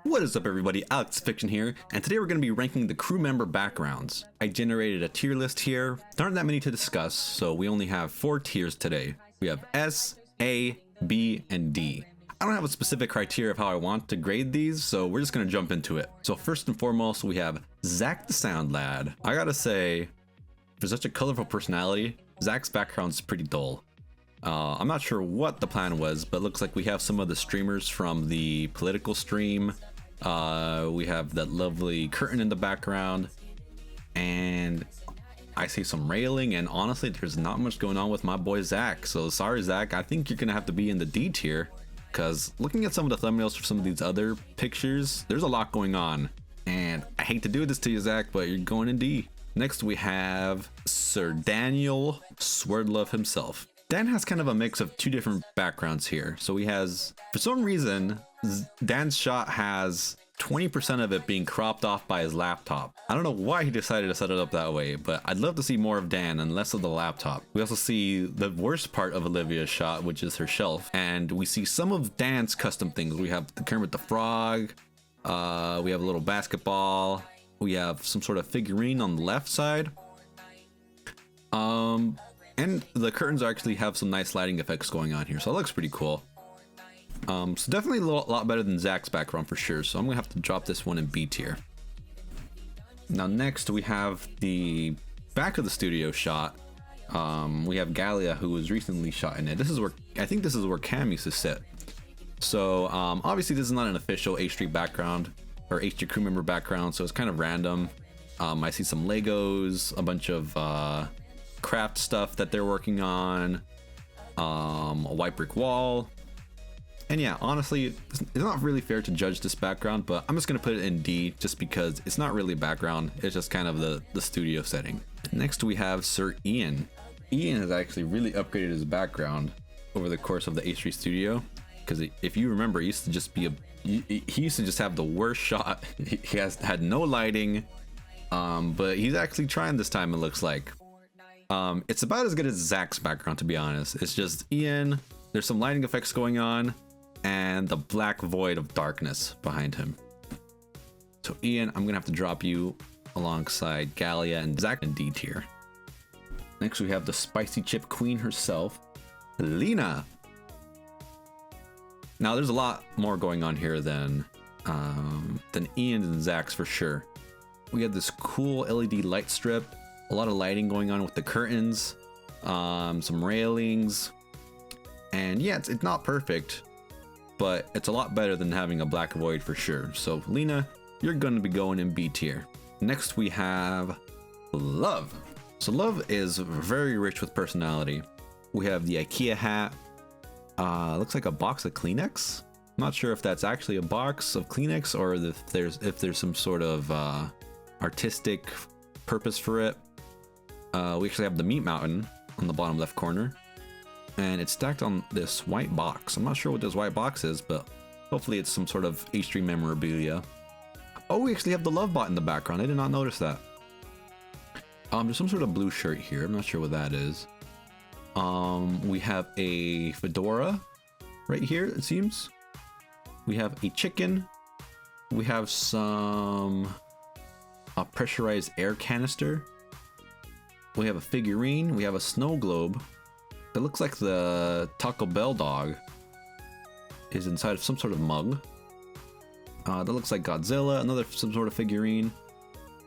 What is up everybody, Alex Fiction here, and today we're going to be ranking the crew member backgrounds. I generated a tier list here. There aren't that many to discuss, so we only have 4 tiers today. We have S, A, B, and D. I don't have a specific criteria of how I want to grade these, so we're just going to jump into it. So first and foremost, we have Zach the Sound Lad. I gotta say, for such a colorful personality, Zach's background's pretty dull. I'm not sure what the plan was, but it looks like we have some of the streamers from the political stream. We have that lovely curtain in the background, and I see some railing, and honestly there's not much going on with my boy Zach. So sorry Zach, I think you're gonna have to be in the D tier, because looking at some of the thumbnails for some of these other pictures, there's a lot going on, and I hate to do this to you Zach, but you're going in D. Next we have Sir Daniel Swerdlove himself. Dan has kind of a mix of 2 different backgrounds here. So he has, for some reason, Dan's shot has 20% of it being cropped off by his laptop. I don't know why he decided to set it up that way, but I'd love to see more of Dan and less of the laptop. We also see the worst part of Olivia's shot, which is her shelf. And we see some of Dan's custom things. We have the Kermit the Frog. We have a little basketball. We have some sort of figurine on the left side. And the curtains actually have some nice lighting effects going on here, so it looks pretty cool. So definitely a lot better than Zach's background for sure, so I'm gonna have to drop this one in B tier. Now next we have the back of the studio shot. We have Gallia, who was recently shot in it. This is where, I think this is where Cam used to sit. So obviously this is not an official H3 background, or H3 crew member background, so it's kind of random. I see some Legos, a bunch of craft stuff that they're working on, a white brick wall, and yeah, honestly it's not really fair to judge this background, but I'm just gonna put it in D just because it's not really a background, it's just kind of the studio setting. Next we have Sir Ian. Ian has actually really upgraded his background over the course of the H3 studio, because if you remember, he used to just be he used to just have the worst shot. He had no lighting, but he's actually trying this time, it looks like. It's about as good as Zach's background, to be honest. It's just Ian, there's some lighting effects going on, and the black void of darkness behind him. So Ian, I'm gonna have to drop you alongside Gallia and Zach in D tier. Next we have the spicy chip queen herself, Lena. Now there's a lot more going on here than Ian and Zach's for sure. We have this cool LED light strip, a lot of lighting going on with the curtains, some railings, and yeah, it's not perfect, but it's a lot better than having a black void for sure. So Lena, you're going to be going in B tier. Next we have Love. So Love is very rich with personality. We have the IKEA hat, looks like a box of Kleenex. I'm not sure if that's actually a box of Kleenex or if there's some sort of artistic purpose for it. We actually have the meat mountain on the bottom left corner, and it's stacked on this white box. I'm not sure what this white box is, but hopefully it's some sort of H3 memorabilia. Oh, we actually have the love bot in the background. I did not notice that. There's some sort of blue shirt here. I'm not sure what that is. We have a fedora right here, it seems. We have a chicken. We have some pressurized air canister. We have a figurine. We have a snow globe. It looks like the Taco Bell dog is inside of some sort of mug. That looks like Godzilla, some sort of figurine,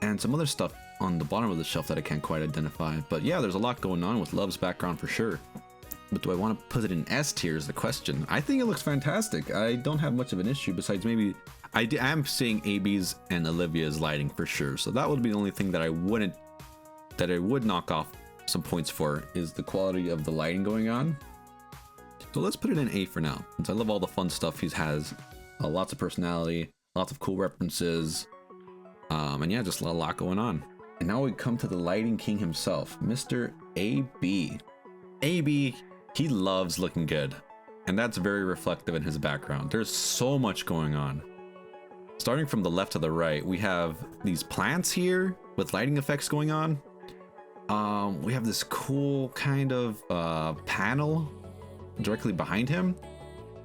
and some other stuff on the bottom of the shelf that I can't quite identify. But yeah, there's a lot going on with Love's background for sure. But do I want to put it in S tier is the question. I think it looks fantastic. I don't have much of an issue besides maybe I am seeing AB's and Olivia's lighting for sure. So that would be the only thing that I would knock off some points for, is the quality of the lighting going on. So let's put it in A for now, since I love all the fun stuff he has. Lots of personality, lots of cool references, and yeah, just a lot going on. And now we come to the lighting king himself, Mr. AB. AB, he loves looking good, and that's very reflective in his background. There's so much going on. Starting from the left to the right, we have these plants here with lighting effects going on. We have this cool kind of panel directly behind him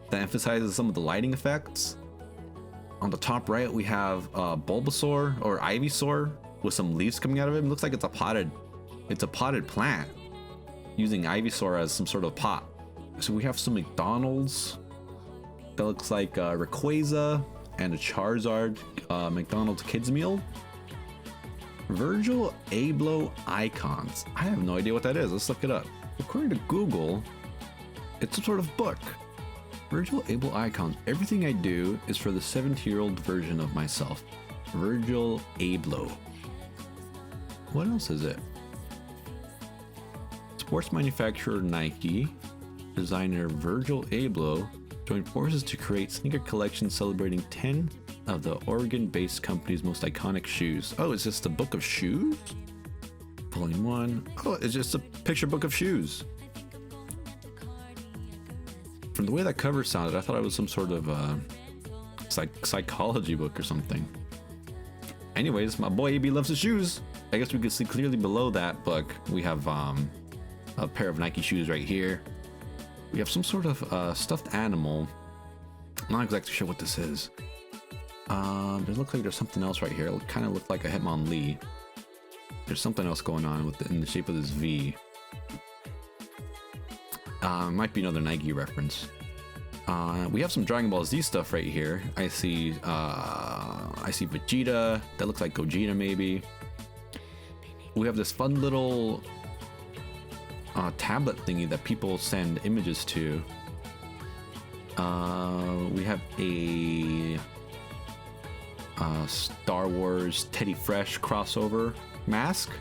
that emphasizes some of the lighting effects. On the top right, we have Bulbasaur or Ivysaur with some leaves coming out of it. It looks like it's a potted plant using Ivysaur as some sort of pot. So we have some McDonald's that looks like Rayquaza and a Charizard McDonald's kids meal. Virgil Abloh icons. I have no idea what that is. Let's look it up. According to Google, it's some sort of book. Virgil Abloh icons. Everything I do is for the 17-year-old version of myself. Virgil Abloh. What else is it? Sports manufacturer Nike, designer Virgil Abloh joined forces to create sneaker collections celebrating 10 of the Oregon-based company's most iconic shoes. Oh, is this the book of shoes? Volume 1. Oh, it's just a picture book of shoes. From the way that cover sounded, I thought it was some sort of psychology book or something. Anyways, my boy AB loves his shoes. I guess we can see clearly below that book we have a pair of Nike shoes right here. We have some sort of stuffed animal. I'm not exactly sure what this is. It looks like there's something else right here. It kind of looked like a Hitmonlee. There's something else going on in the shape of this V. Might be another Nike reference. We have some Dragon Ball Z stuff right here. I see Vegeta. That looks like Gogeta maybe. We have this fun little tablet thingy that people send images to. We have a Star Wars Teddy Fresh crossover mask.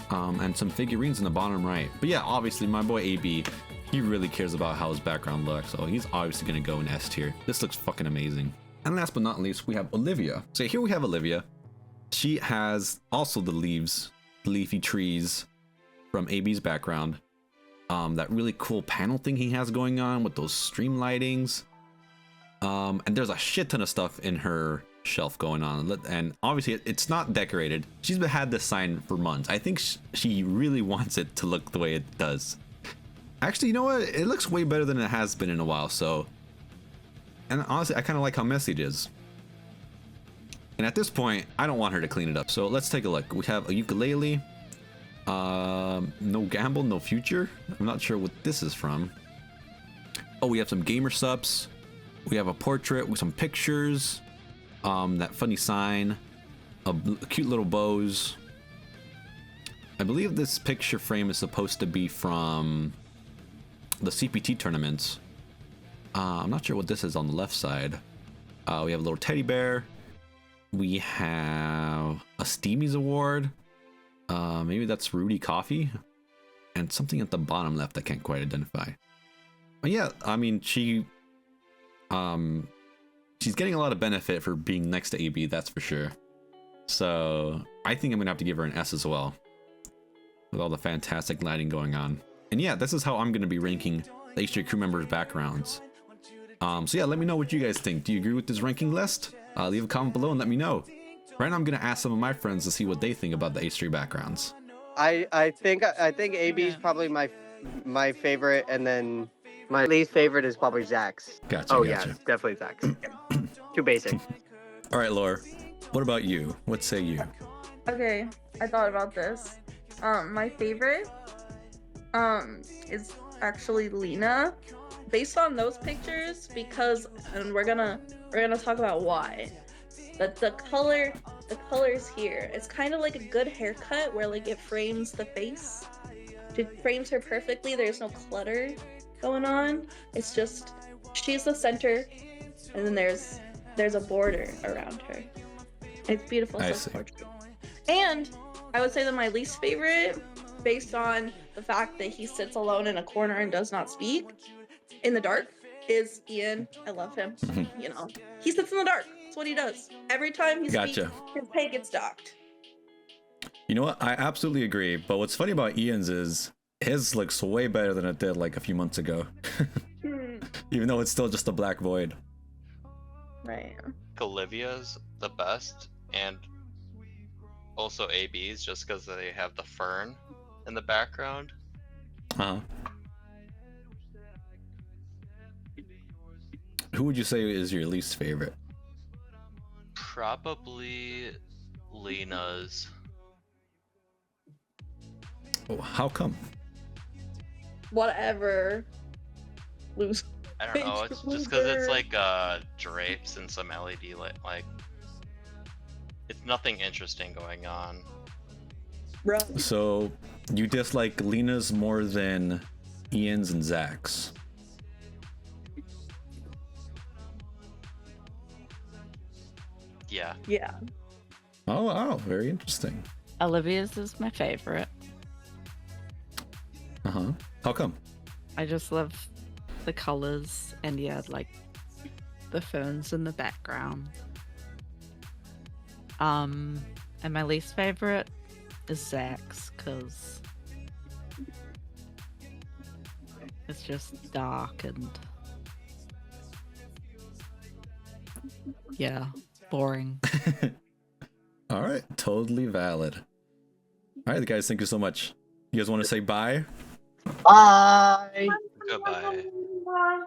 And some figurines in the bottom right. But yeah, obviously my boy AB, he really cares about how his background looks, so he's obviously gonna go in S tier. This looks fucking amazing. And last but not least, we have Olivia. So here we have Olivia. She has also the leafy trees from AB's background. That really cool panel thing he has going on with those stream lightings. And there's a shit ton of stuff in her shelf going on, and obviously it's not decorated. She's had this sign for months. I think she really wants it to look the way it does. Actually, you know what, it looks way better than it has been in a while. So, and honestly, I kind of like how messy it is, and at this point I don't want her to clean it up. So let's take a look. We have a ukulele, no gamble no future. I'm not sure what this is from. Oh, we have some gamer subs. We have a portrait with some pictures. That funny sign, a cute little bows. I believe this picture frame is supposed to be from the CPT tournaments. I'm not sure what this is on the left side. We have a little teddy bear. We have a Steamies award. Maybe that's Rudy Coffee. And something at the bottom left I can't quite identify. But yeah, I mean, she's getting a lot of benefit for being next to AB, that's for sure. So I think I'm gonna have to give her an S as well, with all the fantastic lighting going on. And yeah, this is how I'm gonna be ranking the H3 crew members' backgrounds. So yeah, let me know what you guys think. Do you agree with this ranking list? Leave a comment below and let me know. Right now I'm gonna ask some of my friends to see what they think about the H3 backgrounds. I think AB is probably my favorite, and then my least favorite is probably Zach's. Gotcha. Oh gotcha. yeah, definitely Zach's. Too basic. All right, Laura. What about you? What say you? Okay, I thought about this. My favorite is actually Lena, based on those pictures, because, and we're gonna talk about why. That the colors here, it's kind of like a good haircut where like it frames the face. It frames her perfectly. There's no clutter going on. It's just she's the center, and then there's a border around her. It's beautiful self-portrait. And I would say that my least favorite, based on the fact that he sits alone in a corner and does not speak in the dark, is Ian. I love him. You know, he sits in the dark. That's what he does. Every time he speaks, his pay gets docked. You know what? I absolutely agree. But what's funny about Ian's is his looks way better than it did like a few months ago. Even though it's still just a black void. Right. Olivia's the best, and also AB's, just because they have the fern in the background. Who would you say is your least favorite? Probably Lena's. Oh, how come? Whatever. Lose. I don't know. It's just because it's like drapes and some LED light. Like, it's nothing interesting going on. Right. So you dislike Lena's more than Ian's and Zach's. Yeah. Yeah. Oh wow, very interesting. Olivia's is my favorite. Uh-huh. How come? I just love the colors and yeah, like the ferns in the background. And my least favorite is Zach's because it's just dark and yeah, boring. All right, totally valid. All right, guys, thank you so much. You guys want to say bye? Bye. Goodbye. Bye.